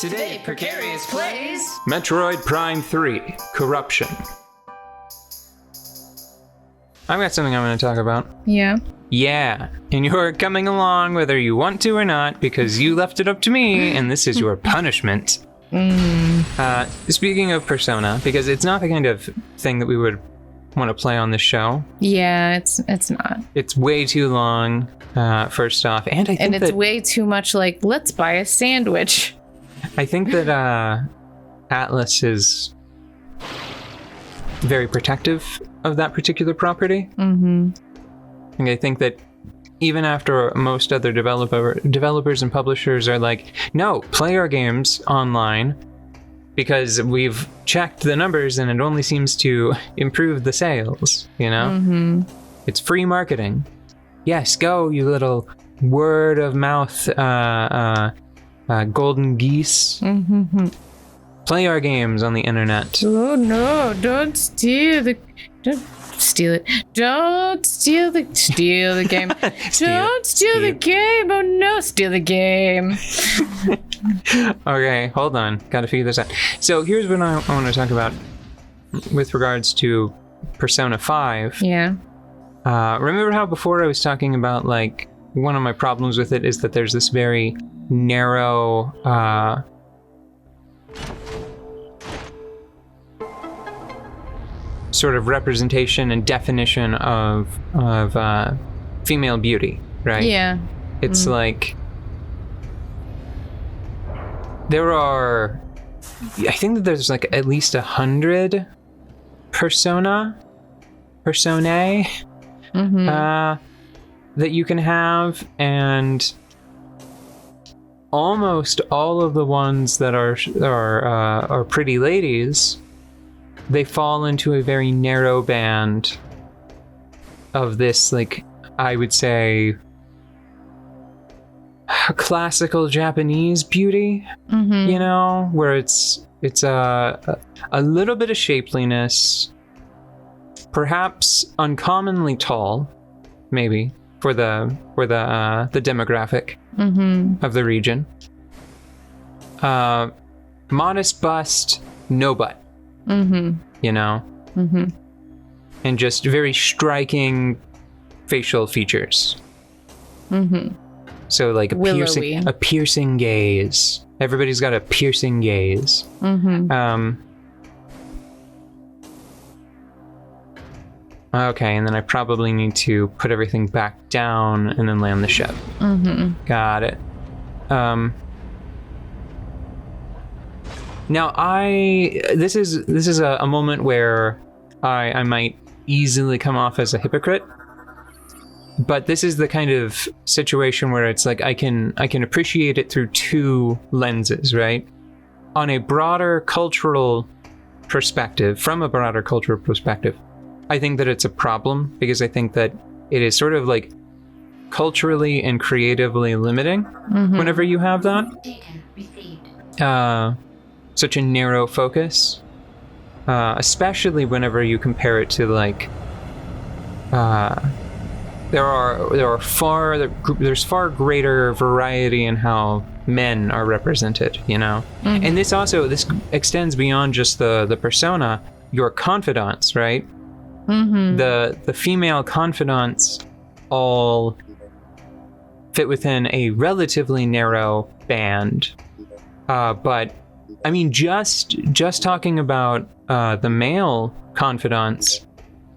Today, Precarious plays Metroid Prime 3, Corruption. I've got something I'm going to talk about. Yeah. Yeah, and you're coming along whether you want to or not because you left it up to me, and this is your punishment. Speaking of Persona, because it's not the kind of thing that we would want to play on this show. Yeah, it's not. It's way too long, first off, and I think it's way too much like, let's buy a sandwich. I think that Atlas is very protective of that particular property. Mm-hmm. And I think that even after most other developers and publishers are like, no, play our games online because we've checked the numbers and it only seems to improve the sales, you know? Mm-hmm. It's free marketing. Yes, go, you little word of mouth golden geese. Mm-hmm. Play our games on the internet. Oh no, don't steal it. Don't steal the game. Don't steal the game. Oh no, steal the game. Okay, hold on. Gotta figure this out. So here's what I want to talk about with regards to Persona 5. Yeah. Remember how before I was talking about, like, one of my problems with it is that there's this very narrow sort of representation and definition of female beauty, right? Yeah. It's like I think that there's like at least 100 personae that you can have, and almost all of the ones that are pretty ladies, they fall into a very narrow band of this, like, I would say, classical Japanese beauty, you know, where it's a little bit of shapeliness, perhaps uncommonly tall, maybe for the demographic of the region. Modest bust, no butt. You know? And just very striking facial features. So like a piercing gaze. Everybody's got a piercing gaze. Okay, and then I probably need to put everything back down and then land the ship. Got it. Now this is a moment where I might easily come off as a hypocrite, but this is the kind of situation where it's like I can appreciate it through two lenses, right? On a broader cultural perspective, I think that it's a problem because I think that it is sort of like culturally and creatively limiting whenever you have that. Such a narrow focus, especially whenever you compare it to like there's far greater variety in how men are represented, you know. And this extends beyond just the persona, your confidants, right? The female confidants all fit within a relatively narrow band, but I mean, just talking about the male confidants,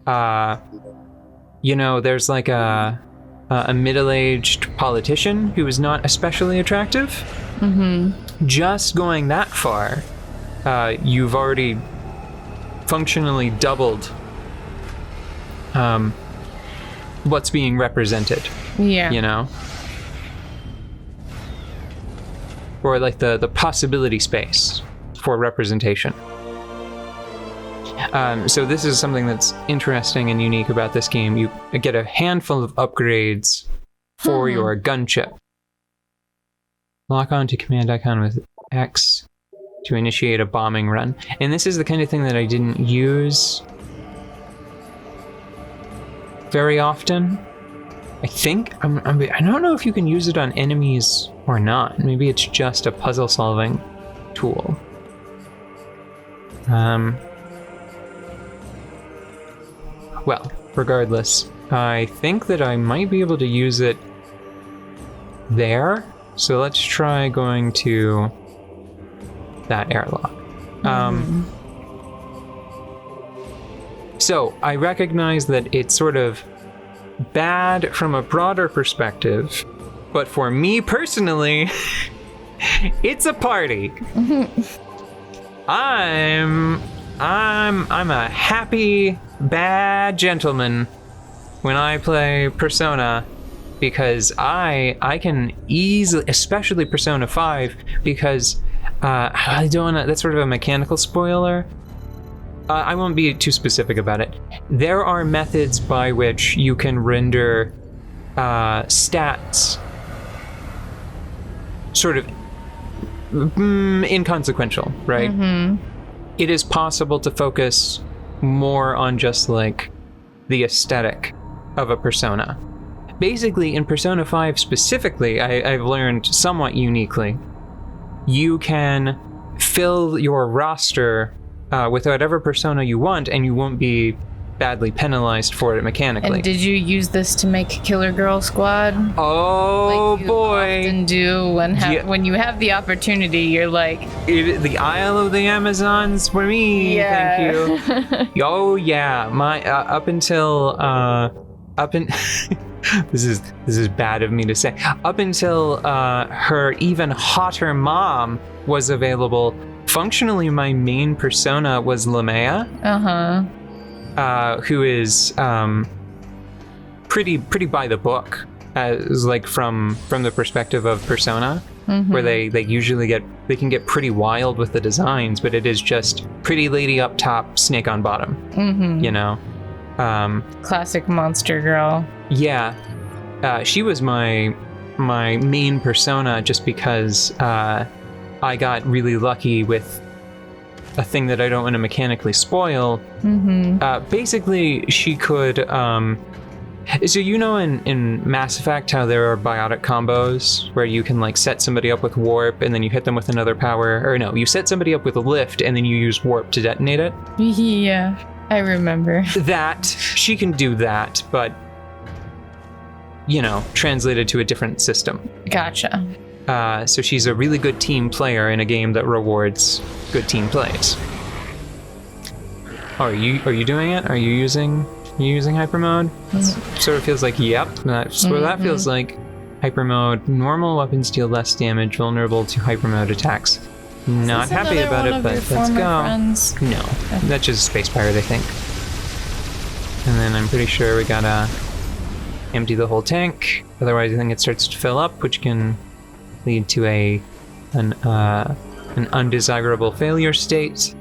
you know, there's like a middle-aged politician who is not especially attractive. Just going that far, you've already functionally doubled what's being represented. Yeah. You know? Or like the possibility space for representation. So this is something that's interesting and unique about this game. You get a handful of upgrades for your gunship. Lock on to command icon with X to initiate a bombing run. And this is the kind of thing that I didn't use very often. I think, I don't know if you can use it on enemies or not. Maybe it's just a puzzle solving cool. Well, regardless, I think that I might be able to use it there. So let's try going to that airlock. So I recognize that it's sort of bad from a broader perspective, but for me personally, it's a party. I'm a happy, bad gentleman when I play Persona, because I can easily, especially Persona 5, because I don't want to, that's sort of a mechanical spoiler. I won't be too specific about it. There are methods by which you can render stats sort of inconsequential, right? It is possible to focus more on just like the aesthetic of a persona. Basically, in Persona 5 specifically, I've learned somewhat uniquely, you can fill your roster with whatever persona you want, and you won't be badly penalized for it mechanically. And did you use this to make Killer Girl Squad? Oh, like you boy! Often do when you have the opportunity. You're like, The Isle of the Amazons for me. Yeah. Thank you. Oh yeah, my up until this is bad of me to say. Up until her even hotter mom was available. Functionally, my main persona was Lamea, who is pretty by the book, as like from the perspective of Persona, where they usually can get pretty wild with the designs, but it is just pretty lady up top, snake on bottom. You know, classic monster girl. Yeah, she was my main persona just because I got really lucky with a thing that I don't want to mechanically spoil. Basically, she could... so you know in Mass Effect how there are biotic combos where you can like set somebody up with warp and then you hit them with another power, or no, you set somebody up with a lift and then you use warp to detonate it? Yeah, I remember. That, she can do that, but, you know, translated to a different system. Gotcha. So she's a really good team player in a game that rewards good team plays. Oh, are you doing it? Are you using hyper mode? Sort of feels like, yep. That's what that feels like. Hyper mode. Normal weapons deal less damage, vulnerable to hyper mode attacks. Not happy about it, but let's go. Friends? No, that's just Space Pirate, I think. And then I'm pretty sure we gotta empty the whole tank. Otherwise, I think it starts to fill up, which can lead to an undesirable failure state.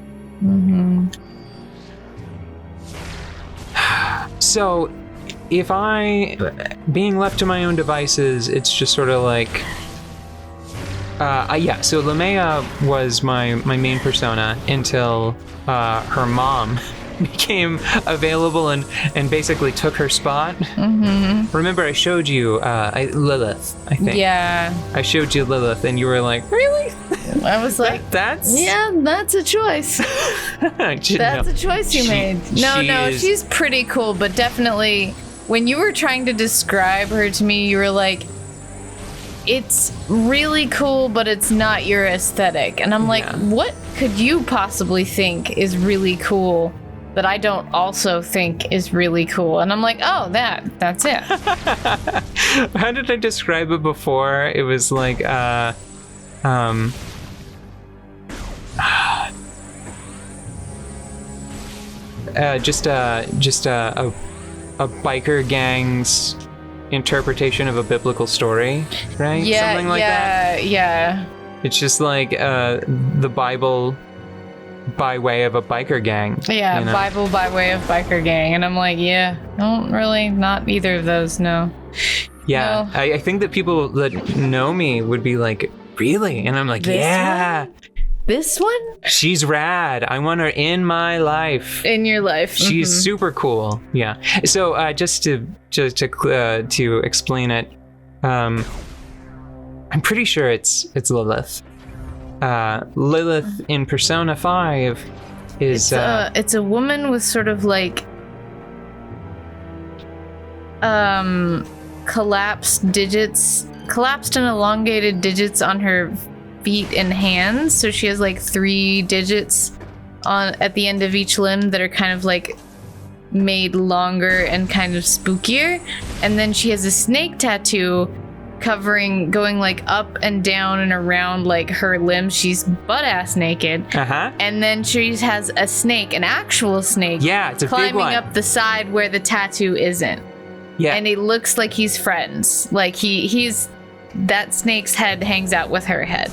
So, if being left to my own devices, it's just sort of like, yeah. So Lamea was my main persona until her mom became available and basically took her spot. Remember, I showed you Lilith, I think. Yeah. I showed you Lilith, and you were like, "Really?" I was like, "That's that's a choice. That's a choice you made." No, she's pretty cool, but definitely when you were trying to describe her to me, you were like, "It's really cool, but it's not your aesthetic." And I'm like, "What could you possibly think is really cool that I don't also think is really cool?" And I'm like, "Oh, that's it." How did I describe it before? It was like, just a biker gang's interpretation of a biblical story, right? Yeah, something like that. Yeah. It's just like the Bible by way of a biker gang. Yeah, you know? Bible by way of biker gang. And I'm like, not either of those, no. Yeah, no. I think that people that know me would be like, really? And I'm like, This yeah. one? This one? She's rad. I want her in my life. In your life. She's super cool. Yeah. So just to explain it, I'm pretty sure it's Lilith. Lilith in Persona 5 is... it's a woman with sort of like... collapsed and elongated digits on her feet and hands. So she has like 3 digits at the end of each limb that are kind of like made longer and kind of spookier. And then she has a snake tattoo going like up and down and around like her limbs. She's butt-ass naked. And then she has a snake, an actual snake. Yeah, it's a big one. Climbing up the side where the tattoo isn't. Yeah. And it looks like he's friends. Like he's that snake's head hangs out with her head.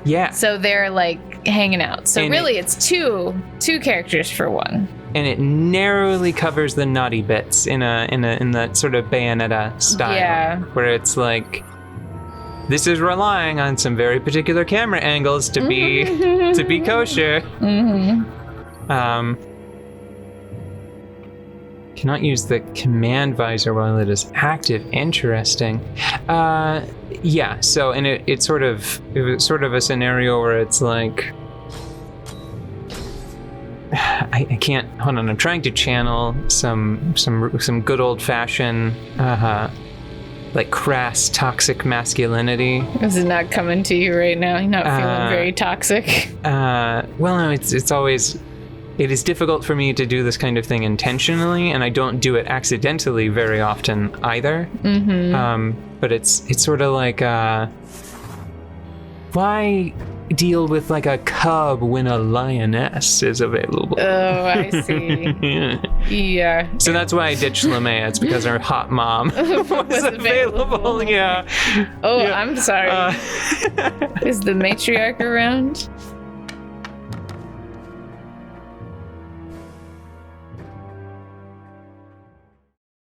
Yeah. So they're like hanging out. So and really it's two characters for one. And it narrowly covers the naughty bits in that sort of Bayonetta style. Yeah. Where it's like, this is relying on some very particular camera angles to be kosher. Cannot use the command visor while it is active. Interesting. Yeah. So, and it was sort of a scenario where it's like, I can't. Hold on. I'm trying to channel some good old fashioned, like crass toxic masculinity. Is it not coming to you right now? You're not feeling very toxic. Well, no. It's always. It is difficult for me to do this kind of thing intentionally, and I don't do it accidentally very often either. But it's sort of like, why deal with like a cub when a lioness is available? Oh, I see. Yeah. So that's why I ditched Lamea. It's because her hot mom was available. Yeah. Oh, yeah. I'm sorry. Is the matriarch around?